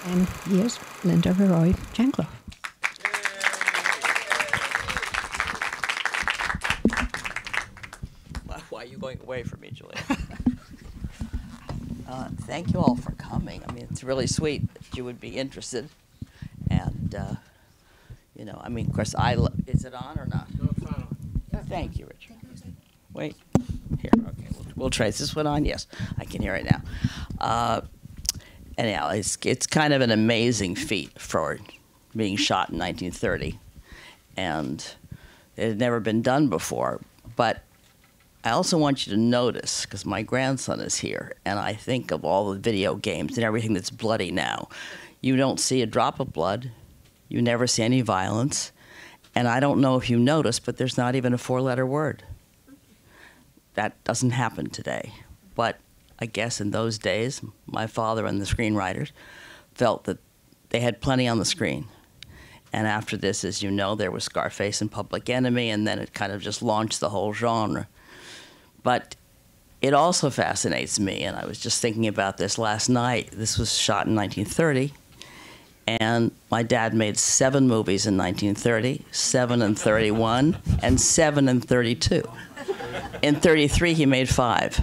And here's Linda LeRoy Janklow. Why are you going away from me, Giulia? Thank you all for coming. I mean, it's really sweet that you would be interested. And, you know, I mean, of course, is it on or not? No, it's not on. Thank you, Richard. Wait. Here, okay. We'll try. Is this one on? Yes, I can hear it now. Anyhow, it's kind of an amazing feat for being shot in 1930. And it had never been done before. But I also want you to notice, because my grandson is here, and I think of all the video games and everything that's bloody now. You don't see a drop of blood. You never see any violence. And I don't know if you noticed, but there's not even a four-letter word. That doesn't happen today. But I guess in those days, my father and the screenwriters felt that they had plenty on the screen. And after this, as you know, there was Scarface and Public Enemy, and then it kind of just launched the whole genre. But it also fascinates me, and I was just thinking about this last night. This was shot in 1930, and my dad made 7 movies in 1930, 7 in 31, and 7 in 32. In 33, he made 5.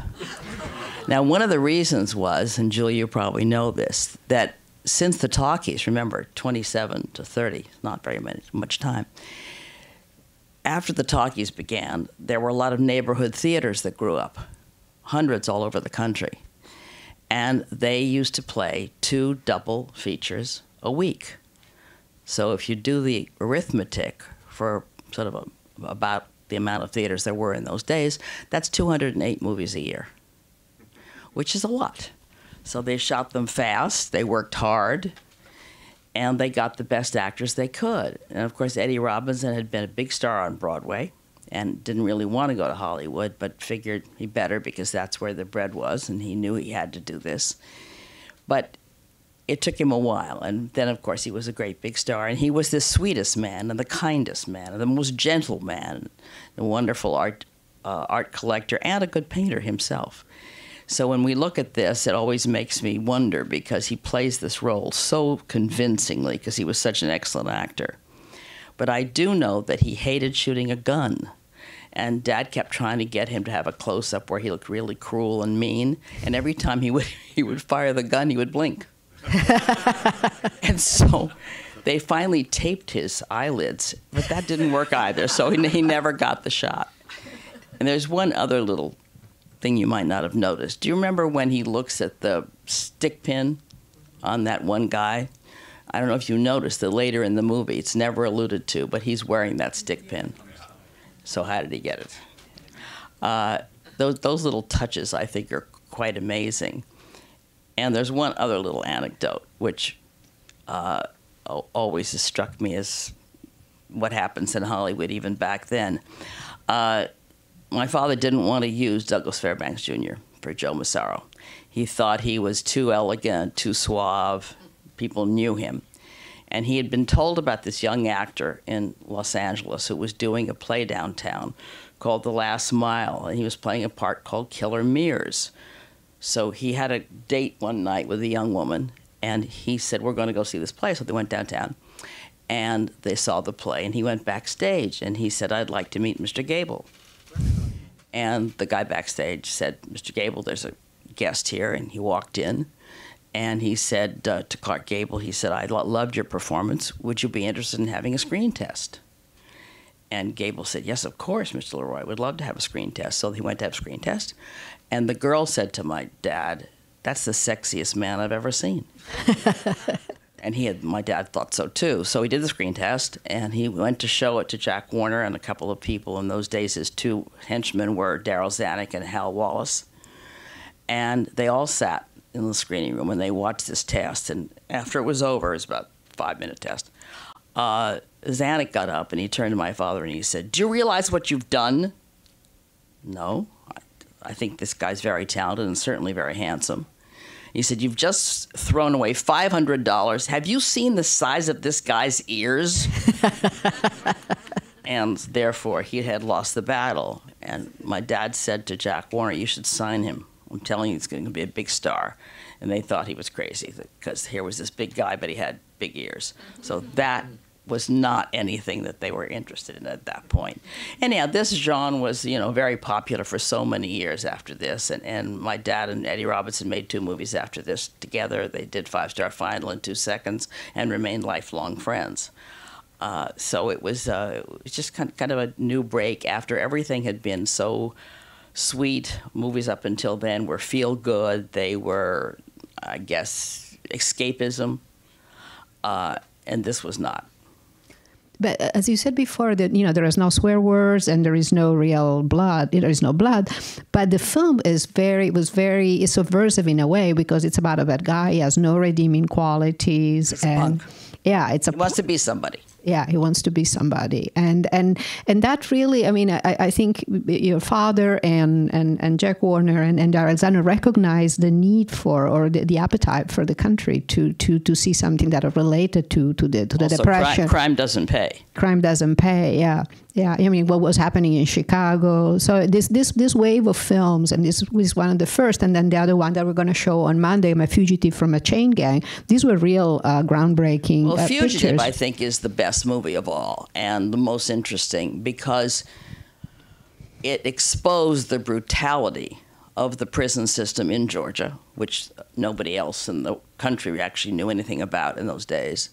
Now, one of the reasons was, and Giulia, you probably know this, that since the talkies, remember, 27 to 30, not very much time, after the talkies began, there were a lot of neighborhood theaters that grew up, hundreds all over the country. And they used to play 2 double features a week. So if you do the arithmetic for sort of about the amount of theaters there were in those days, that's 208 movies a year, which is a lot. So they shot them fast, they worked hard, and they got the best actors they could. And of course, Eddie Robinson had been a big star on Broadway and didn't really want to go to Hollywood, but figured he better because that's where the bread was, and he knew he had to do this. But it took him a while, and then, of course, he was a great big star, and he was the sweetest man and the kindest man and the most gentle man, a wonderful art collector and a good painter himself. So when we look at this, it always makes me wonder because he plays this role so convincingly because he was such an excellent actor. But I do know that he hated shooting a gun. And Dad kept trying to get him to have a close-up where he looked really cruel and mean. And every time he would fire the gun, he would blink. And so they finally taped his eyelids, but that didn't work either. So he never got the shot. And there's one other little thing you might not have noticed. Do you remember when he looks at the stick pin on that one guy? I don't know if you noticed that later in the movie, it's never alluded to, but he's wearing that stick pin. So how did he get it? Those little touches, I think, are quite amazing. And there's one other little anecdote, which always has struck me as what happens in Hollywood even back then. My father didn't want to use Douglas Fairbanks Jr. for Joe Massaro. He thought he was too elegant, too suave. People knew him. And he had been told about this young actor in Los Angeles who was doing a play downtown called The Last Mile, and he was playing a part called Killer Mears. So he had a date one night with a young woman, and he said, we're going to go see this play. So they went downtown, and they saw the play, and he went backstage, and he said, I'd like to meet Mr. Gable. And the guy backstage said, Mr. Gable, there's a guest here. And he walked in, and he said to Clark Gable, he said, I loved your performance. Would you be interested in having a screen test? And Gable said, yes, of course, Mr. LeRoy, would love to have a screen test. So he went to have a screen test. And the girl said to my dad, that's the sexiest man I've ever seen. And my dad thought so too. So he did the screen test, and he went to show it to Jack Warner and a couple of people. In those days, his 2 henchmen were Darryl Zanuck and Hal Wallace. And they all sat in the screening room, and they watched this test. And after it was over, it was about a 5-minute test, Zanuck got up, and he turned to my father, and he said, do you realize what you've done? No. I think this guy's very talented and certainly very handsome. He said, you've just thrown away $500. Have you seen the size of this guy's ears? And therefore, he had lost the battle. And my dad said to Jack Warner, you should sign him. I'm telling you, he's going to be a big star. And they thought he was crazy because here was this big guy, but he had big ears. So that was not anything that they were interested in at that point. Anyhow, this Jean was, very popular for so many years after this. And my dad and Eddie Robinson made 2 movies after this together. They did Five Star Final in 2 seconds and remained lifelong friends. So it was just kind of a new break after everything had been so sweet. Movies up until then were feel good. They were, I guess, escapism. And this was not. But as you said before, that there is no swear words and there is no real blood. There is no blood, but the film is very subversive in a way because it's about a bad guy. He has no redeeming qualities, It's a punk. Yeah, he wants to be somebody. Yeah, he wants to be somebody, and that really, I think your father and Jack Warner and Daryl Zanuck recognized the need for, or the appetite for the country to see something that are related to the Also, depression. Crime doesn't pay. Crime doesn't pay. Yeah. What was happening in Chicago. So this wave of films, and this was one of the first, and then the other one that we're going to show on Monday, My Fugitive from a Chain Gang. These were real groundbreaking Well, Fugitive, pictures. I think, is the best movie of all and the most interesting because it exposed the brutality of the prison system in Georgia, which nobody else in the country actually knew anything about in those days.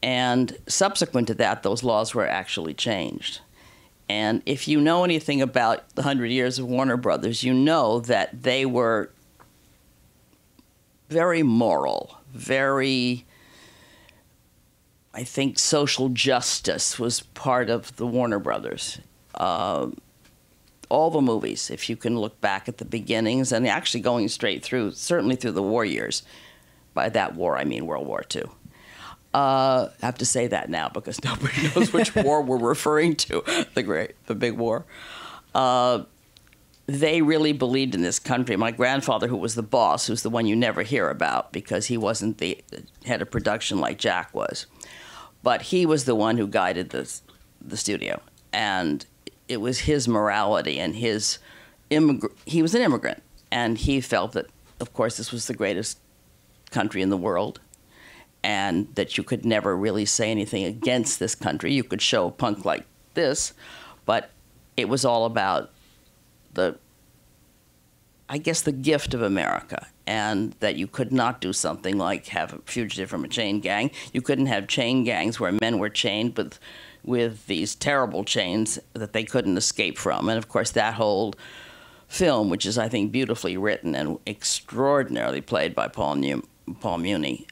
And subsequent to that, those laws were actually changed. And if you know anything about the 100 years of Warner Brothers, you know that they were very moral, very, I think, social justice was part of the Warner Brothers. All the movies, if you can look back at the beginnings, and actually going straight through, certainly through the war years. By that war, I mean World War II. I have to say that now because nobody knows which war we're referring to, the big war. They really believed in this country. My grandfather, who was the boss, who's the one you never hear about because he wasn't the head of production like Jack was, but he was the one who guided the studio. And it was his morality and he was an immigrant, and he felt that, of course, this was the greatest country in the world, and that you could never really say anything against this country. You could show a punk like this, but it was all about the gift of America, and that you could not do something like have a fugitive from a chain gang. You couldn't have chain gangs where men were chained with these terrible chains that they couldn't escape from. And of course, that whole film, which is, I think, beautifully written and extraordinarily played by Paul Muni,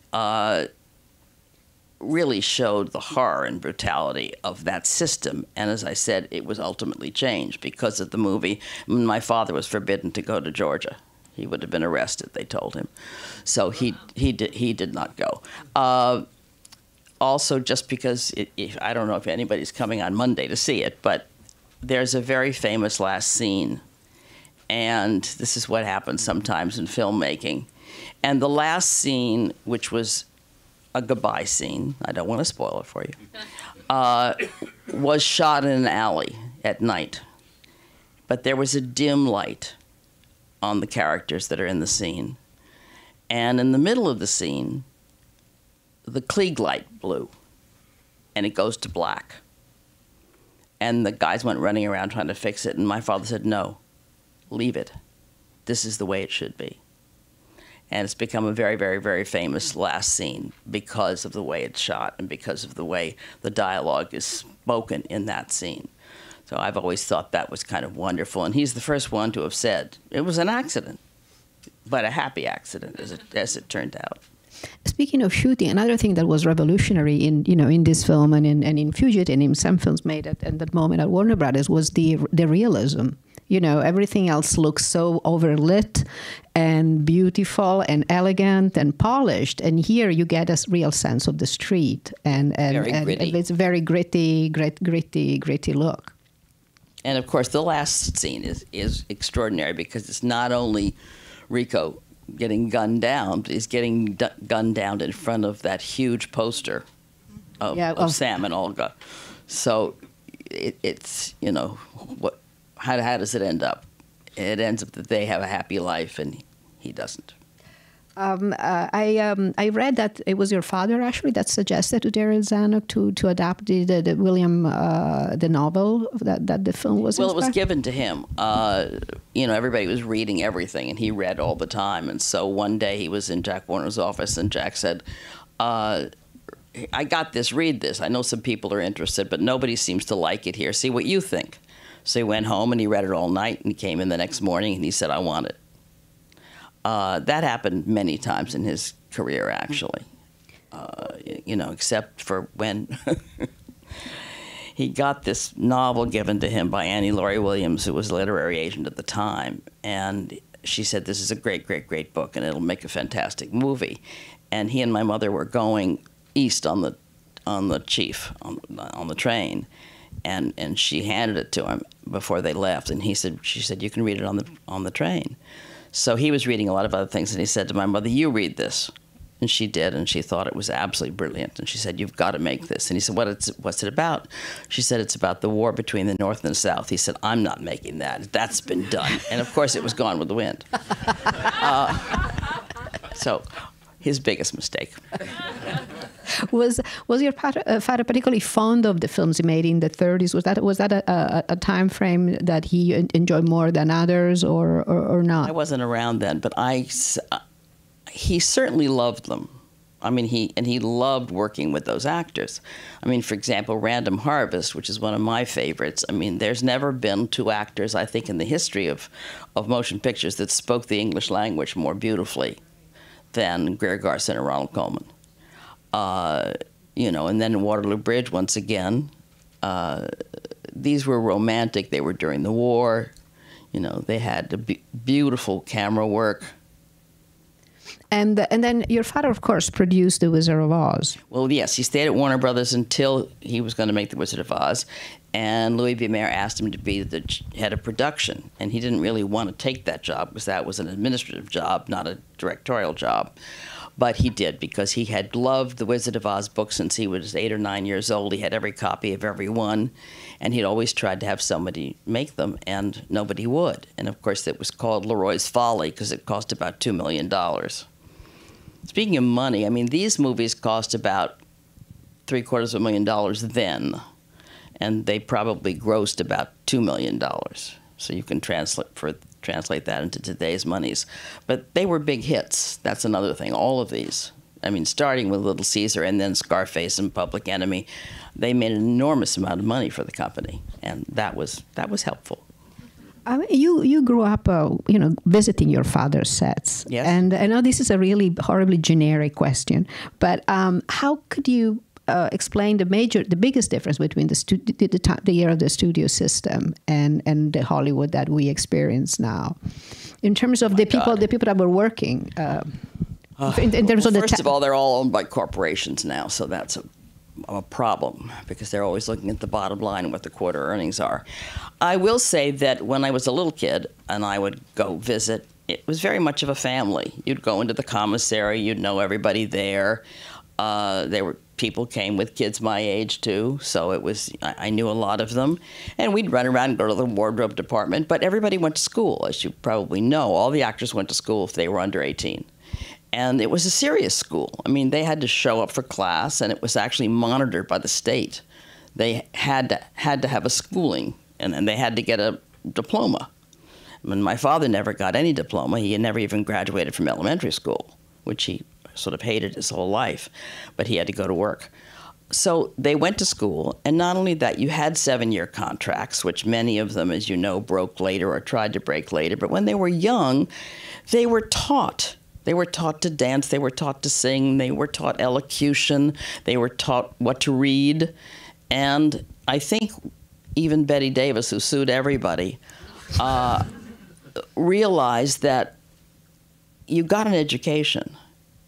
really showed the horror and brutality of that system. And as I said, it was ultimately changed because of the movie. My father was forbidden to go to Georgia. He would have been arrested, they told him. So he did not go. Also, just because, I don't know if anybody's coming on Monday to see it, but there's a very famous last scene. And this is what happens sometimes in filmmaking. And the last scene, which was a goodbye scene, I don't want to spoil it for you, was shot in an alley at night. But there was a dim light on the characters that are in the scene. And in the middle of the scene, the Klieg light blew, and it goes to black. And the guys went running around trying to fix it, and my father said, no, leave it. This is the way it should be. And it's become a very, very, very famous last scene because of the way it's shot and because of the way the dialogue is spoken in that scene. So I've always thought that was kind of wonderful. And he's the first one to have said it was an accident, but a happy accident, as it turned out. Speaking of shooting, another thing that was revolutionary in this film and in Fugitive and in some films made at that moment at Warner Brothers was the realism. Everything else looks so overlit and beautiful and elegant and polished, and here you get a real sense of the street and it's a very gritty look. And of course, the last scene is extraordinary because it's not only Rico getting gunned down, but he's getting gunned down in front of that huge poster of Sam and Olga. So it's how does it end up? it ends up that they have a happy life and he doesn't. I read that it was your father actually that suggested to Daryl Zanuck to adapt the William the novel that the film was. Well, inspired? it was given to him. You know, everybody was reading everything, and he read all the time. And so one day he was in Jack Warner's office, and Jack said, "I got this. Read this. I know some people are interested, but nobody seems to like it here. See what you think." So he went home and he read it all night, and he came in the next morning and he said, "I want it." That happened many times in his career, actually. You know, except for when he got this novel given to him by Annie Laurie Williams, who was a literary agent at the time, and she said, "This is a great, great, great book, and it'll make a fantastic movie." And he and my mother were going east on the Chief on the train, and she handed it to him before they left, and she said, "You can read it on the train." So he was reading a lot of other things, and he said to my mother, "You read this." And she did, and she thought it was absolutely brilliant. And she said, "You've got to make this." And he said, "What's it about?" She said, "It's about the war between the North and the South." He said, "I'm not making that. That's been done." And, of course, it was Gone with the Wind. So his biggest mistake. Was your father particularly fond of the films he made in the 30s? Was that a time frame that he enjoyed more than others, or not? I wasn't around then, but he certainly loved them. I mean, he loved working with those actors. I mean, for example, Random Harvest, which is one of my favorites. I mean, there's never been two actors, I think, in the history of motion pictures that spoke the English language more beautifully than Greer Garson and Ronald Colman. You know, and then Waterloo Bridge, once again, these were romantic. They were during the war. You know, they had beautiful camera work. And then your father, of course, produced The Wizard of Oz. Well, yes, he stayed at Warner Brothers until he was going to make The Wizard of Oz. And Louis B. Mayer asked him to be the head of production. And he didn't really want to take that job because that was an administrative job, not a directorial job. But he did, because he had loved the Wizard of Oz book since he was 8 or 9 years old. He had every copy of every one, and he'd always tried to have somebody make them, and nobody would. And, of course, it was called Leroy's Folly because it cost about $2 million. Speaking of money, I mean, these movies cost about $750,000 then, and they probably grossed about $2 million. So you can translate that into today's monies. But they were big hits. That's another thing. All of these, I mean, starting with Little Caesar and then Scarface and Public Enemy, they made an enormous amount of money for the company, and that was helpful. You grew up, visiting your father's sets. Yes. And I know this is a really horribly generic question, but how could you explain the biggest difference between the era of the studio system and the Hollywood that we experience now, in terms of the people that were working? In terms of first of all, they're all owned by corporations now, so that's a problem because they're always looking at the bottom line and what the quarter earnings are. I will say that when I was a little kid and I would go visit, it was very much of a family. You'd go into the commissary, you'd know everybody there. People came with kids my age too, so I knew a lot of them. And we'd run around and go to the wardrobe department, but everybody went to school, as you probably know. All the actors went to school if they were under 18. And it was a serious school. I mean, they had to show up for class, and it was actually monitored by the state. They had to have a schooling, and they had to get a diploma. I mean, my father never got any diploma. He had never even graduated from elementary school, which he sort of hated his whole life, but he had to go to work. So they went to school, and not only that, you had 7-year contracts, which many of them, as you know, broke later or tried to break later. But when they were young, they were taught. They were taught to dance, they were taught to sing, they were taught elocution, they were taught what to read. And I think even Betty Davis, who sued everybody, realized that you got an education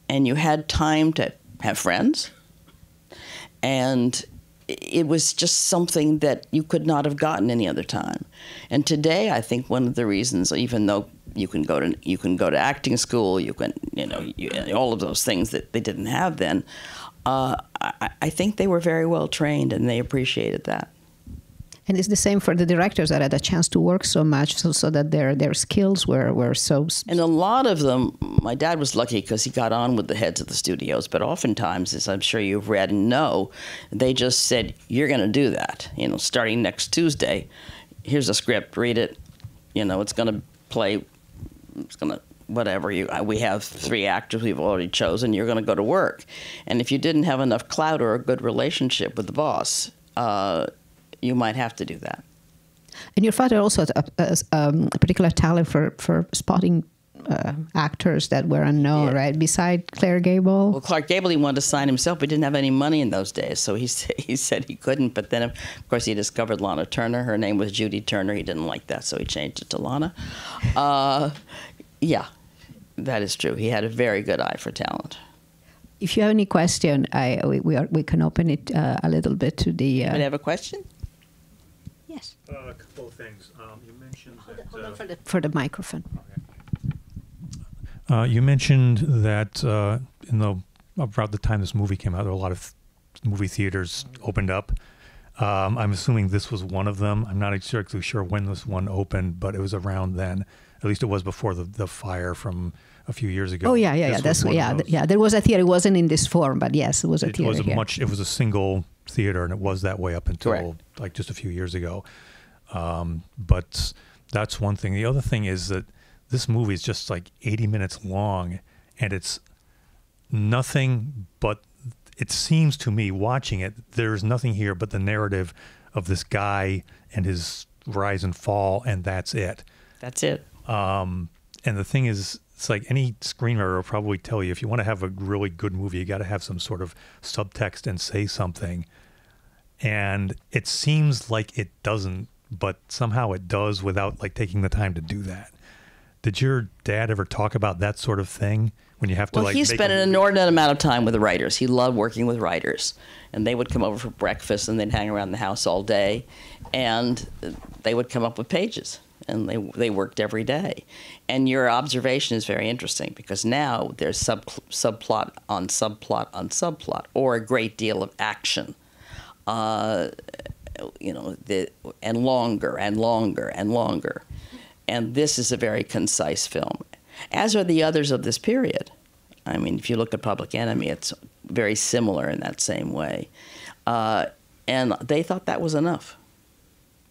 and you had time to have friends. And it was just something that you could not have gotten any other time. And today, I think one of the reasons, even though you can go to acting school, all of those things that they didn't have then, I think they were very well trained and they appreciated that. And it's the same for the directors that had a chance to work so much, so that their skills were so. And a lot of them, my dad was lucky because he got on with the heads of the studios. But oftentimes, as I'm sure you've read and know, they just said, "You're going to do that. You know, starting next Tuesday. Here's a script. Read it. You know, it's going to play. It's going to." Whatever we have 3 actors we've already chosen. You're going to go to work, and if you didn't have enough clout or a good relationship with the boss, you might have to do that. And your father also had a particular talent for spotting actors that were unknown, right? Beside Claire Gable. Well, Clark Gable, he wanted to sign himself, but didn't have any money in those days, so he said he couldn't. But then, of course, he discovered Lana Turner. Her name was Judy Turner. He didn't like that, so he changed it to Lana. Yeah, that is true. He had a very good eye for talent. If you have any question, we can open it a little bit to the. Anybody have a question? Yes. A couple of things. You mentioned hold on for the microphone. Okay. You mentioned that about the time this movie came out, there were a lot of movie theaters opened up. I'm assuming this was one of them. I'm not exactly sure when this one opened, but it was around then. At least it was before the fire from a few years ago. Oh yeah. There was a theater. It wasn't in this form, but yes, it was a theater. It was a single theater, and it was that way up until like just a few years ago. But that's one thing. The other thing is that this movie is just like 80 minutes long, and it's nothing but. It seems to me, watching it, there's nothing here but the narrative of this guy and his rise and fall, and that's it. That's it. And the thing is, it's like any screenwriter will probably tell you, if you want to have a really good movie, you got to have some sort of subtext and say something. And it seems like it doesn't, but somehow it does without like taking the time to do that. Did your dad ever talk about that sort of thing when you have to he spent an inordinate amount of time with the writers. He loved working with writers, and they would come over for breakfast and they'd hang around the house all day, and they would come up with pages, and they worked every day. And your observation is very interesting because now there's subplot on subplot on subplot, or a great deal of action, and longer and longer and longer. And this is a very concise film, as are the others of this period. I mean, if you look at Public Enemy, it's very similar in that same way. And they thought that was enough.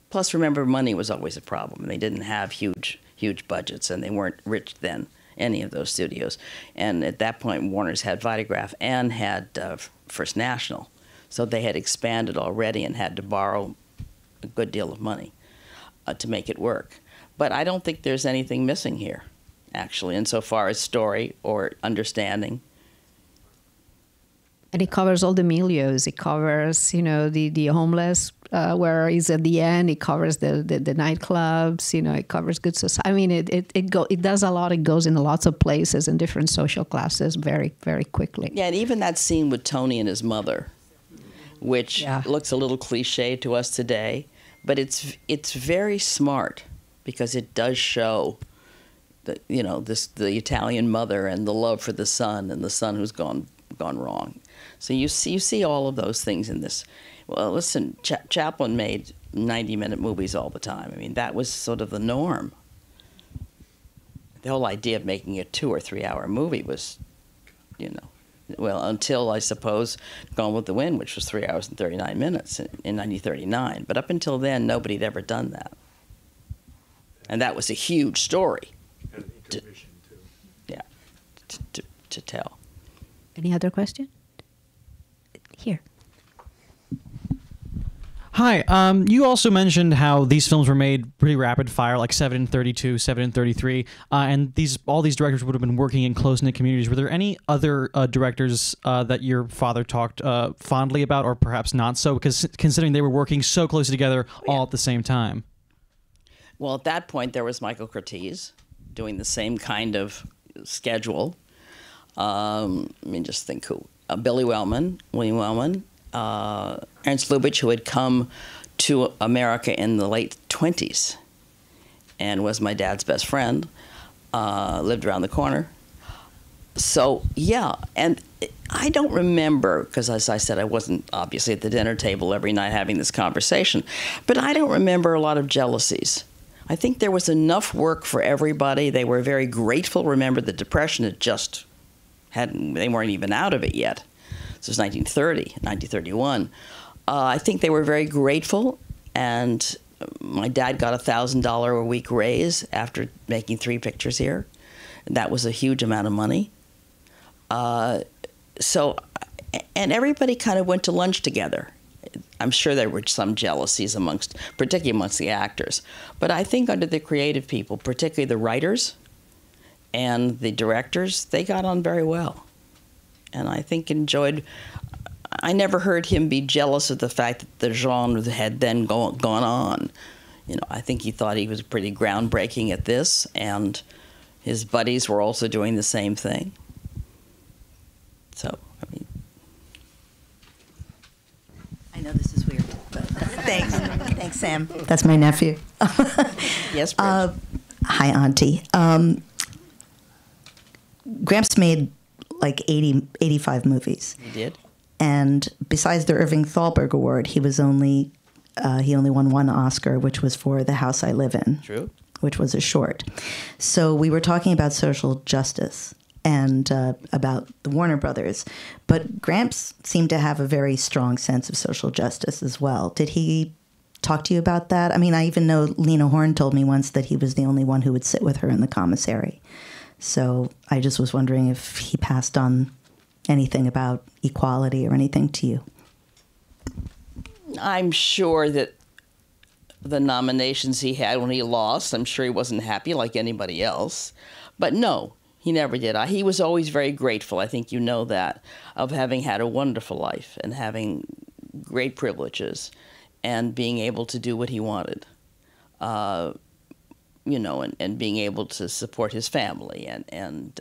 Plus, remember, money was always a problem. They didn't have huge budgets, and they weren't rich then, any of those studios. And at that point, Warner's had Vitagraph and had First National. So they had expanded already and had to borrow a good deal of money to make it work. But I don't think there's anything missing here, actually, insofar as story or understanding. And it covers all the milieux. It covers, the homeless, where he's at the end. It covers the nightclubs. It covers good society. I mean, it does a lot. It goes in lots of places and different social classes very, very quickly. Yeah, and even that scene with Tony and his mother, which looks a little cliche to us today, but it's very smart. Because it does show, the Italian mother and the love for the son and the son who's gone wrong. So you see all of those things in this. Well, listen, Chaplin made 90-minute movies all the time. I mean, that was sort of the norm. The whole idea of making a 2 or 3 hour movie was, until I suppose Gone with the Wind, which was 3 hours and 39 minutes in 1939. But up until then, nobody had ever done that. And that was a huge story. And intermission, too. Yeah, to tell. Any other question? Here. Hi. You also mentioned how these films were made pretty rapid fire, like 7 in 32, 7 in 33, and all these directors would have been working in close-knit communities. Were there any other directors that your father talked fondly about, or perhaps not so, because considering they were working so closely together all at the same time? Well, at that point, there was Michael Curtiz doing the same kind of schedule. Just think who. William Wellman, Ernst Lubitsch, who had come to America in the late 20s and was my dad's best friend, lived around the corner. So, yeah, and I don't remember, because as I said, I wasn't obviously at the dinner table every night having this conversation, but I don't remember a lot of jealousies. I think there was enough work for everybody. They were very grateful. Remember, the Depression had just they weren't even out of it yet. This was 1930, 1931. I think they were very grateful, and my dad got a $1,000 a week raise after making 3 pictures here. That was a huge amount of money. So, and everybody kind of went to lunch together. I'm sure there were some jealousies particularly amongst the actors. But I think under the creative people, particularly the writers and the directors, they got on very well. And I think I never heard him be jealous of the fact that the genre had then gone on. You know, I think he thought he was pretty groundbreaking at this, and his buddies were also doing the same thing. So, I mean, I know this is weird, but thanks. Thanks, Sam. That's my nephew. yes, Bridge. Hi, Auntie. Gramps made like 85 movies. He did? And besides the Irving Thalberg Award, he only won 1 Oscar, which was for The House I Live In. True. Which was a short. So we were talking about social justice and about the Warner Brothers. But Gramps seemed to have a very strong sense of social justice as well. Did he talk to you about that? I mean, I even know Lena Horne told me once that he was the only one who would sit with her in the commissary. So I just was wondering if he passed on anything about equality or anything to you. I'm sure that the nominations he had when he lost, I'm sure he wasn't happy like anybody else. But no, he never did. He was always very grateful, I think you know that, of having had a wonderful life and having great privileges and being able to do what he wanted. You know, and being able to support his family and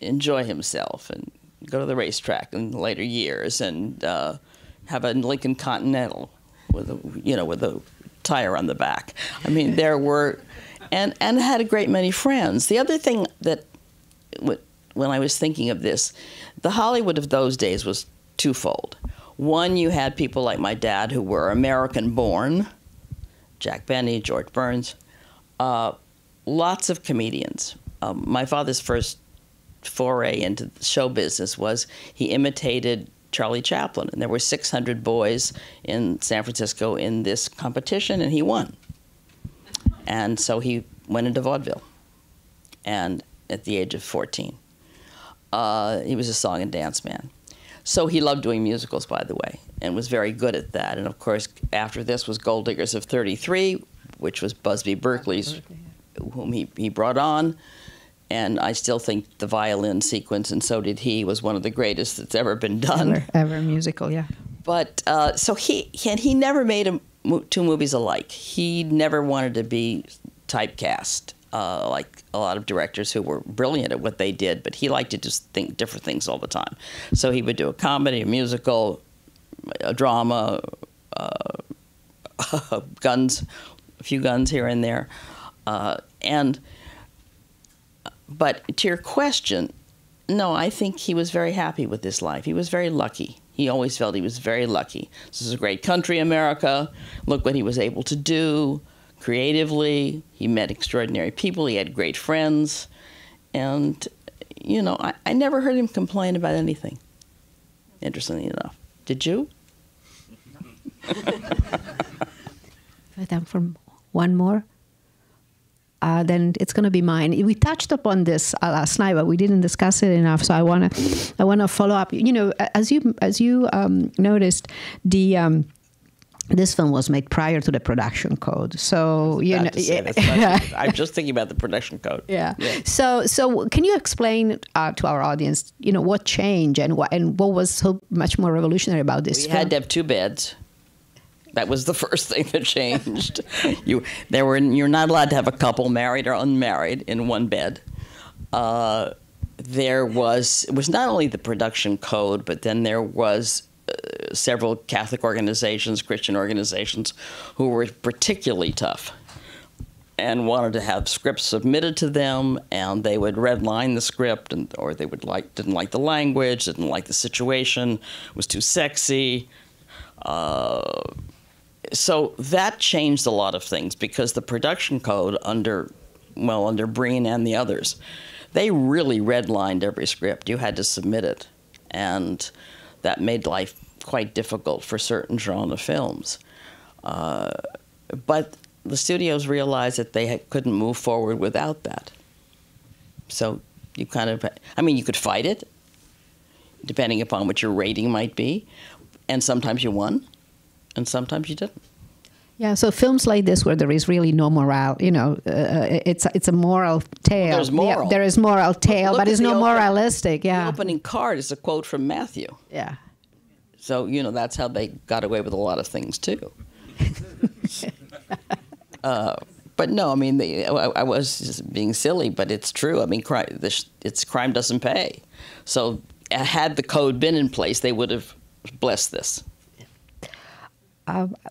enjoy himself and go to the racetrack in later years and have a Lincoln Continental with a tire on the back. I mean, there were, and had a great many friends. The other thing that, when I was thinking of this, the Hollywood of those days was twofold. One, you had people like my dad who were American-born, Jack Benny, George Burns, lots of comedians. My father's first foray into show business was he imitated Charlie Chaplin, and there were 600 boys in San Francisco in this competition, and he won. And so he went into vaudeville, and at the age of 14. He was a song and dance man. So he loved doing musicals, by the way, and was very good at that. And of course, after this was Gold Diggers of 33, which was Busby Berkeley's, whom he brought on. And I still think the violin sequence, and so did he, was one of the greatest that's ever been done. Ever musical, yeah. But so he never made 2 movies alike. He never wanted to be typecast like a lot of directors who were brilliant at what they did, but he liked to just think different things all the time. So he would do a comedy, a musical, a drama, guns, a few guns here and there, But to your question, no, I think he was very happy with his life. He was very lucky. He always felt he was very lucky. This is a great country, America. Look what he was able to do creatively. He met extraordinary people. He had great friends. And, you know, I never heard him complain about anything, interestingly enough. Did you? Time for one more. Then it's going to be mine. We touched upon this last night, but we didn't discuss it enough. So I want to follow up. You know, as you noticed, this film was made prior to the production code. So you know, I'm just thinking about the production code. Yeah. So can you explain to our audience, you know, what changed and what was so much more revolutionary about this film? We had to have 2 beds. That was the first thing that changed. You're not allowed to have a couple, married or unmarried, in one bed. It was not only the production code, but then there was several Catholic organizations, Christian organizations, who were particularly tough. and wanted to have scripts submitted to them, and they would redline the script, or they would didn't like the language, didn't like the situation, was too sexy. So that changed a lot of things, because the production code under Breen and the others, they really redlined every script. You had to submit it, and that made life quite difficult for certain genre films. But the studios realized that they couldn't move forward without that. So you you could fight it, depending upon what your rating might be, and sometimes you won, and sometimes you didn't. Yeah, so films like this where there is really no morale, it's a moral tale. Well, there's moral. Yeah, there is moral tale, Look but it's at not the moralistic. Yeah. The opening card is a quote from Matthew. Yeah. So, that's how they got away with a lot of things, too. But no, I was just being silly, but it's true. Crime doesn't pay. So had the code been in place, they would have blessed this.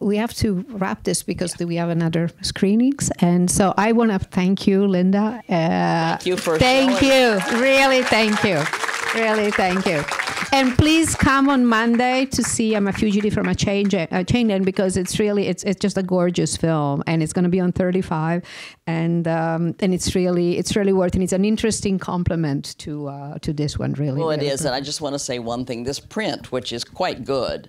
We have to wrap this because we have another screenings. And so I want to thank you, Linda. Thank you for Thank you. Really, thank you. Really, thank you. And please come on Monday to see I'm a Fugitive from a Chain End, because it's just a gorgeous film, and it's going to be on 35, and it's really worth it. It's an interesting complement to this one, really. Well, it really is, and I just want to say one thing. This print, which is quite good,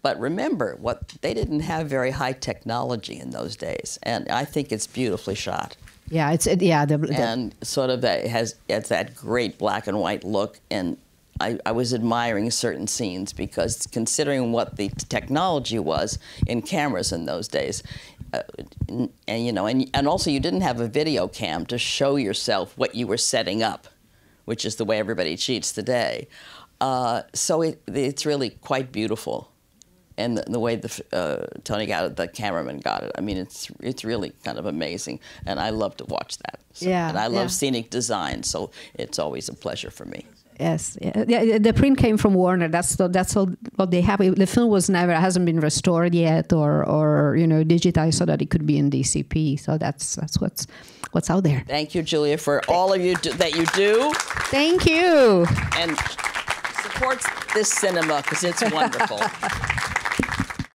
but remember, they didn't have very high technology in those days, and I think it's beautifully shot. Yeah, and sort of it's that great black and white look, and I was admiring certain scenes, because considering what the technology was in cameras in those days, and also you didn't have a video cam to show yourself what you were setting up, which is the way everybody cheats today. So it's really quite beautiful. And the way Tony got it, the cameraman got it. It's really kind of amazing, and I love to watch that. And I love scenic design, so it's always a pleasure for me. Yes, yeah. The print came from Warner. That's all what they have. The film hasn't been restored yet, or digitized so that it could be in DCP. So that's what's out there. Thank you, Giulia, for all of you that you do. Thank you. And support this cinema, because it's wonderful.